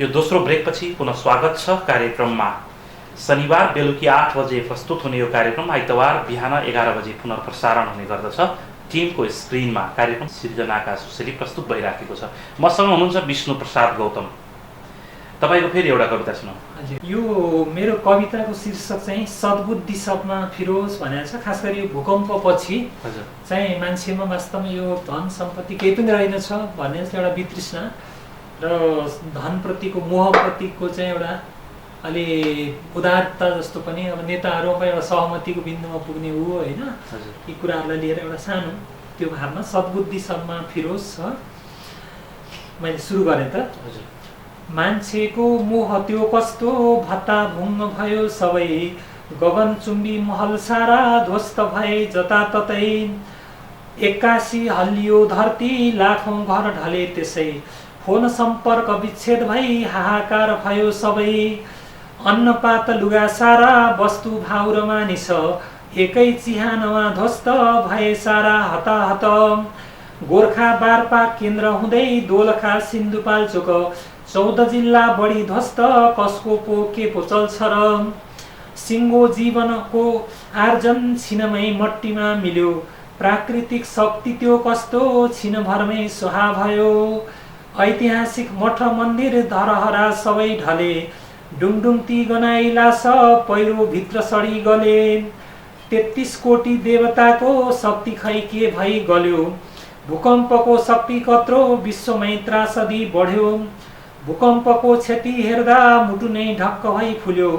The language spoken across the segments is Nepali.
यो दोस्रो ब्रेकपछि पुनः स्वागत छ कार्यक्रममा। शनिबार बेलुकी 8 बजे प्रस्तुत हुने यो कार्यक्रम आइतबार बिहान 11 बजे पुनर्प्रसारण हुने गर्दछ। टिमको स्क्रिनमा कार्यक्रम सिर्जनाका सुसेली प्रस्तुत भइराखेको छ। मसँग हुनुहुन्छ विष्णु प्रसाद गौतम। तपाईको फेरि एउटा कविता सुनाऊ। यो मेरो कविताको शीर्षक चाहिँ सद्बुद्धि सबमा फिरोज भनेको छ। खास गरी यो भूकम्पपछि चाहिँ मान्छेमा वास्तवमा यो धन सम्पत्ति केही पनि रहेनछ भन्ने एउटा वितृष्णा र धनप्रतिको मोहप्रतिको चाहिँ एउटा अलि उदारता जस्तो पनि अब नेताहरूमा एउटा सहमतिको बिन्दुमा पुग्ने हो होइन। यी कुराहरूलाई लिएर एउटा सानो त्यो भावमा सद्बुद्धि सबमा फिरोज छ। मैले सुरु गरेँ त। मान्छेको मोह त्यो कस्तो भत्ता भुङ्ग भयो सबै, गगनचुम्बी महल सारा ध्वस्त भए जताततै, 81 हल्लियो धरती लाखौँ घर ढले त्यसै, फोन सम्पर्क विच्छेद भई हाहाकार भयो सबै, अन्नपात लुगा सारा वस्तु भाउ र मानिस, एकै चिहानमा ध्वस्त भए सारा हताहत, गोर्खा बारपा केन्द्र हुँदै दोलखा सिन्धुपाल्चोक, 14 जिल्ला बढी ध्वस्त कसको पो के पो चल्छ र, सिङ्गो जीवनको आर्जन छिनमै मट्टीमा मिल्यो, प्राकृतिक शक्ति त्यो कस्तो छिनभरमै सुहा भयो, ऐतिहासिक मठ मन्दिर धरहरा सबै ढले, डुङडुङ ती गनाई लास पहिरो भित्र सडी गले, 33 कोटी देवताको शक्ति खै के भई गल्यो, भूकम्पको शक्ति कत्रो विश्वमै त्रासदी बढ्यो, भूकम्पको क्षति हेर्दा मुटु नै ढक्क भई फुल्यो,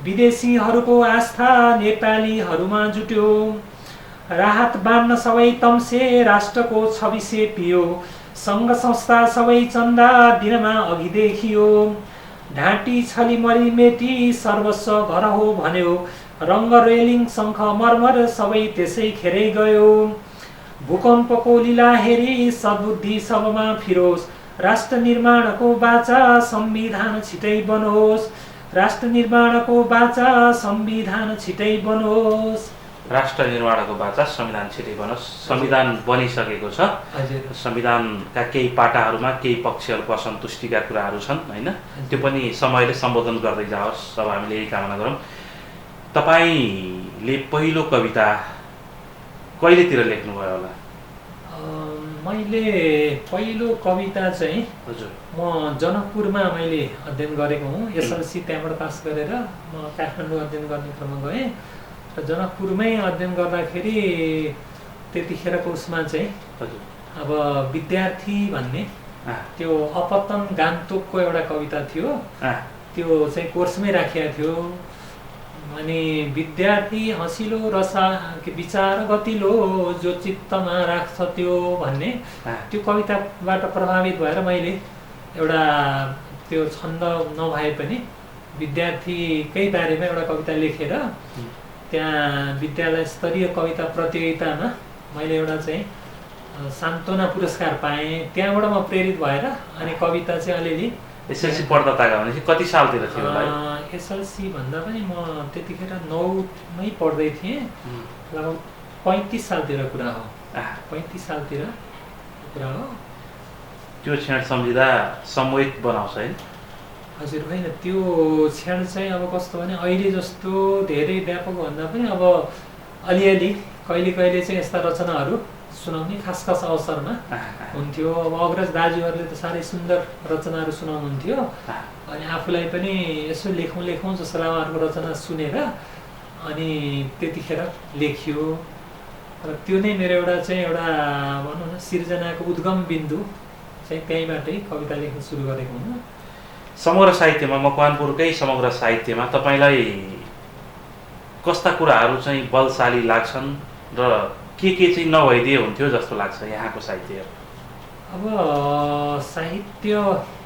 विदेशीहरूको आस्था नेपालीहरूमा जुट्यो, राहत बाँड्न सबै तम्से राष्ट्रको छविसे पियो, सङ्घ संस्था सबै चन्दा दिनमा अघि देखियो, ढाँटी छली मरी मेटी सर्वस्व घर हो भन्यो, रङ्ग रेलिङ शङ्ख मर्मर सबै त्यसै खेरै गयो, भूकम्पको लीला हेरी सद्बुद्धि सबमा फिरोस्, राष्ट्र निर्माणको बाचा संविधान छिटै बनोस्, राष्ट्र निर्माणको बाचा संविधान छिटै बनोस्। राष्ट्र निर्माणको बाचा संविधान छिटै बनोस्। संविधान बनिसकेको छ। संविधानका केही पाटाहरूमा केही पक्षहरूको असन्तुष्टिका कुराहरू छन् होइन। त्यो पनि समयले सम्बोधन गर्दै जाओस्, अब हामीले यही कामना गरौँ। तपाईँले पहिलो कविता कहिलेतिर लेख्नुभयो होला? मैले पहिलो कविता चाहिँ म जनकपुरमा मैले अध्ययन गरेको हुँ। एसएलसी त्यहाँबाट पास गरेर म काठमाडौँ अध्ययन गर्ने क्रममा गएँ र जनकपुरमै अध्ययन गर्दाखेरि त्यतिखेरको उसमा चाहिँ अब विद्यार्थी भन्ने त्यो अपतन गान्तोकको एउटा कविता थियो। त्यो चाहिँ कोर्समै राखिएको थियो। अनि विद्यार्थी हँसिलो रसा विचार गतिलो जो चित्तमा राख्छ त्यो भन्ने त्यो कविताबाट प्रभावित भएर मैले एउटा त्यो छन्द नभए पनि विद्यार्थीकै बारेमा एउटा कविता लेखेर त्यहाँ विद्यालय स्तरीय कविता प्रतियोगितामा मैले एउटा चाहिँ सान्त्वना पुरस्कार पाएँ। त्यहाँबाट म प्रेरित भएर अनि कविता चाहिँ अलिअलि एसएलसी पढ्दा ताका भनेपछि कति सालतिर थियो होला? एसएलसी भन्दा पनि म त्यतिखेर 9मै पढ्दै थिएँ। लगभग 35 सालतिर कुरा हो। 35 सालतिर कुरा हो। त्यो क्षण सम्झिँदा सम्मोहित बनाउँछ है? हजुर होइन, त्यो क्षण चाहिँ अब कस्तो भने अहिले जस्तो धेरै व्यापक भन्दा पनि अब अलिअलि कहिले कहिले चाहिँ यस्ता रचनाहरू सुनाउने खास खास अवसरमा हुन्थ्यो। अब अग्रज दाजुहरूले त साह्रै सुन्दर रचनाहरू सुनाउनुहुन्थ्यो। अनि आफूलाई पनि यसो लेखौँ जस्तो लाग्यो उहाँहरूको रचना सुनेर अनि त्यतिखेर लेखियो। र त्यो नै मेरो एउटा चाहिँ एउटा भनौँ न सिर्जनाको उद्गम बिन्दु चाहिँ त्यहीँबाटै कविता लेख्न सुरु गरेको हुँ। समग्र साहित्यमा मकवानपुरकै समग्र साहित्यमा तपाईँलाई कस्ता कुराहरू चाहिँ बलशाली लाग्छन् र के चाहिँ नभइदिए हुन्थ्यो जस्तो लाग्छ यहाँको साहित्य? अब साहित्य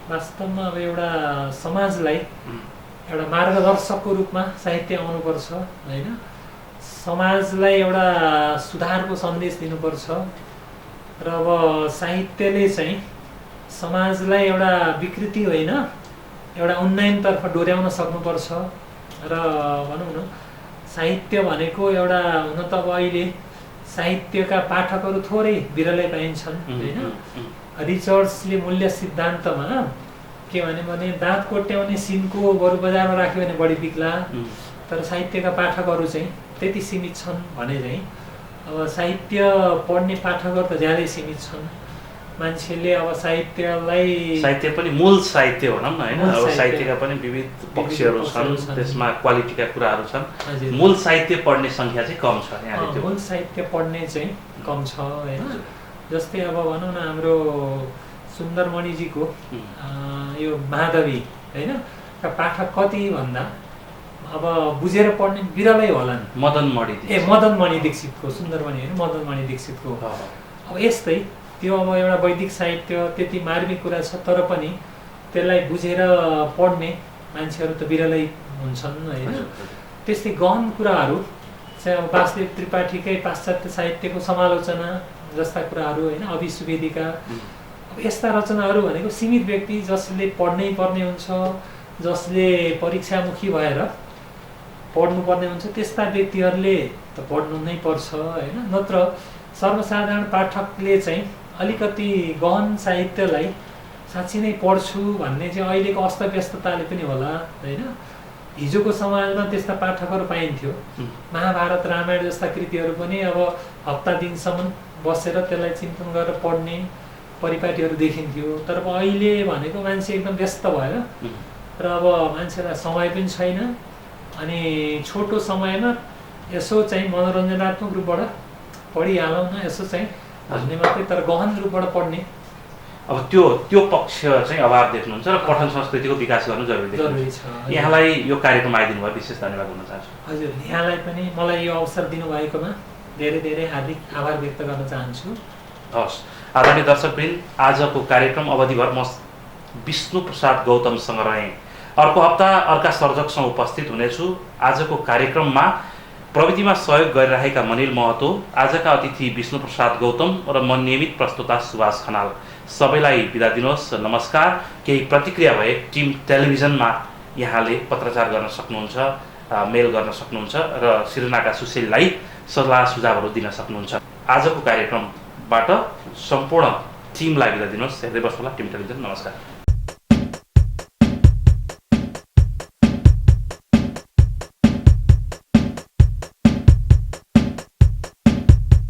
वास्तवमा अब एउटा समाजलाई एउटा मार्गदर्शकको रूपमा साहित्य आउनुपर्छ होइन। समाजलाई एउटा सुधारको सन्देश दिनुपर्छ र अब साहित्यले चाहिँ समाजलाई एउटा विकृति होइन एउटा उन्नयनतर्फ डोर्याउन सक्नुपर्छ। र भनौँ न साहित्य भनेको एउटा हुन त अब अहिले साहित्यका पाठकहरू थोरै बिरलै पाइन्छन् होइन। रिचर्ड्सले मूल्य सिद्धान्तमा के भने दाँत कोट्याउने सिनको बरु बजारमा राख्यो भने बढी बिक्ला, तर साहित्यका पाठकहरू चाहिँ त्यति सीमित छन् भने चाहिँ अब साहित्य पढ्ने पाठकहरू त ज्यादै सीमित छन्। मान्छेले अब साहित्य पनि मूल साहित्य भनौँ न होइन, अब साहित्यका पनि विविध पक्षहरू छन्, त्यसमा क्वालिटीका कुराहरू छन्। मूल साहित्य पढ्ने सङ्ख्या चाहिँ कम छ यहाँ। मूल साहित्य पढ्ने चाहिँ कम छ होइन। जस्तै अब भनौँ न हाम्रो सुन्दरमणिजीको यो माधवी होइन पाठक कति भन्दा अब बुझेर पढ्ने बिरलै होलान्। मदनमणि दीक्षितको सुन्दरमणि होइन, मदनमणि दीक्षितको। अब यस्तै त्यो अब एउटा वैदिक साहित्य त्यति मार्मिक कुरा छ, तर पनि त्यसलाई बुझेर पढ्ने मान्छेहरू त बिरलै हुन्छन् होइन। त्यस्तै गहन कुराहरू चाहिँ अब वासुदेव त्रिपाठीकै पाश्चात्य साहित्यको समालोचना जस्ता कुराहरू होइन, अभि सुवेदीका अब यस्ता रचनाहरू भनेको सीमित व्यक्ति जसले पढ्नै पर्ने हुन्छ, जसले परीक्षामुखी भएर पढ्नुपर्ने हुन्छ, त्यस्ता व्यक्तिहरूले त पढ्नु नै पर्छ होइन। नत्र सर्वसाधारण पाठकले चाहिँ अलिकति गहन साहित्यलाई साँच्ची नै पढ्छु भन्ने चाहिँ अहिलेको अस्तव्यस्तताले पनि होला होइन। हिजोको समाजमा त्यस्ता पाठकहरू पाइन्थ्यो। महाभारत रामायण जस्ता कृतिहरू पनि अब हप्ता दिनसम्म बसेर त्यसलाई चिन्तन गरेर पढ्ने परिपाटीहरू देखिन्थ्यो। तर अब अहिले भनेको मान्छे एकदम व्यस्त भयो र अब मान्छेलाई समय पनि छैन, अनि छोटो समयमा यसो चाहिँ मनोरञ्जनात्मक रूपबाट पढिहालौँ न यसो चाहिँ भन्ने मात्रै, तर गहन रूपबाट पढ्ने अब त्यो पक्ष चाहिँ अभाव देख्नुहुन्छ र पठन संस्कृतिको विकास गर्नु जरुरी छ। यहाँलाई यो कार्यक्रम आइदिनु भयो, विशेष धन्यवाद भन्न चाहन्छु। हजुर, यहाँलाई पनि मलाई यो अवसर दिनुभएकोमा धेरै धेरै हार्दिक आभार व्यक्त गर्न चाहन्छु। हस्, आदरणीय दर्शकवृन्द, आजको कार्यक्रम अवधिभर म विष्णु प्रसाद गौतमसँग रहेँ। अर्को हप्ता अर्का सर्जकसँग उपस्थित हुनेछु। आजको कार्यक्रममा प्रविधिमा सहयोग गरिरहेका मनिल महतो, आजका अतिथि विष्णु प्रसाद गौतम र म नियमित प्रस्तुता सुभाष खनाल। सबैलाई बिदा दिनुहोस्, नमस्कार। केही प्रतिक्रिया भए टिम टेलिभिजनमा यहाँले पत्रचार गर्न सक्नुहुन्छ, मेल गर्न सक्नुहुन्छ र सिर्नाका सुशीललाई सल्लाह सुझावहरू दिन सक्नुहुन्छ। आजको कार्यक्रमबाट सम्पूर्ण टिमलाई बिदा दिनुहोस्। हेर्दै बस्नुहोला टिम टेलिभिजन। नमस्कार।